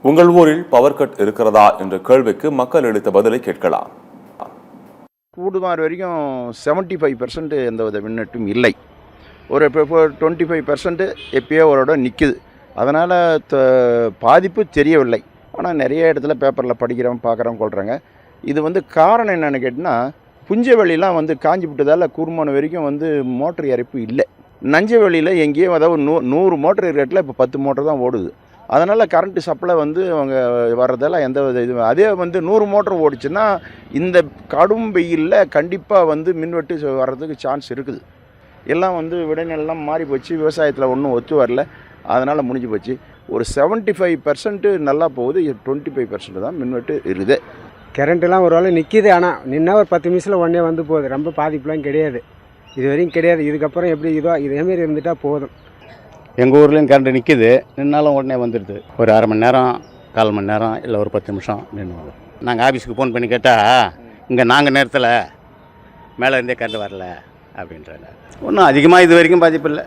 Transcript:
உங்கள் ஊரில் power cut இருக்கிறதா என்ற கேள்விக்கு மக்கள் அளித்த பதிலை கேட்கலாம். கூடுமாறு வரைக்கும் 75% எந்த வித மின்னட்டும் இல்லை. ஒரு இப்போ 25% எப்பயோ ஒரு இடம் நிற்குது. அதனால் பாதிப்பு தெரியவில்லை. ஆனால் நிறைய இடத்துல பேப்பரில் படிக்கிறோம், பார்க்குறோம், கொள்கிறாங்க. இது காரணம் என்னென்னு கேட்டிங்கன்னா, புஞ்சவெளிலாம் காஞ்சி விட்டதால் கூர்மான வரைக்கும் மோட்டர் இறைப்பு இல்லை. நஞ்சவெளியில் எங்கேயோ அதாவது 100 மோட்டர் இருக்கிற இப்போ 10 மோட்டர் தான் ஓடுது. அதனால் கரண்ட்டு சப்ளை அவங்க வர்றதெல்லாம் எந்த வித இது அதே 100 மோட்டர் ஓடிச்சுன்னா இந்த கடும் வெயிலில் கண்டிப்பாக மின்வெட்டு வர்றதுக்கு சான்ஸ் இருக்குது. எல்லாம் விடைநிலம் மாறி போச்சு, விவசாயத்தில் ஒன்றும் ஒத்து வரல, அதனால் முடிஞ்சு போச்சு. ஒரு 75% நல்லா போகுது, 25% தான் மின்வெட்டு இருக்குது. கரண்ட்டுலாம் ஒரு வேளை நிற்கிது, ஆனால் நின்னா ஒரு 10 நிமிஷத்தில் உடனே போகுது. ரொம்ப பாதிப்புலாம் கிடையாது, இது வரைக்கும் கிடையாது. இதுக்கப்புறம் எப்படி இதேமாரி இருந்துட்டால் போதும். எங்கள் ஊர்லேயும் கரண்ட் நிற்கிது, நின்னாலும் உடனே வந்துடுது. ஒரு அரை மணி நேரம், 1/4 மணி நேரம், இல்லை ஒரு 10 நிமிஷம் நின்று வரும். நாங்கள் ஆஃபீஸுக்கு ஃபோன் பண்ணி கேட்டால் இங்கே நாங்கள் நேரத்தில் மேலே இருந்தே கரண்ட் வரல அப்படின்றாங்க. ஒன்றும் அதிகமாக இது வரைக்கும் பாதிப்பு இல்லை.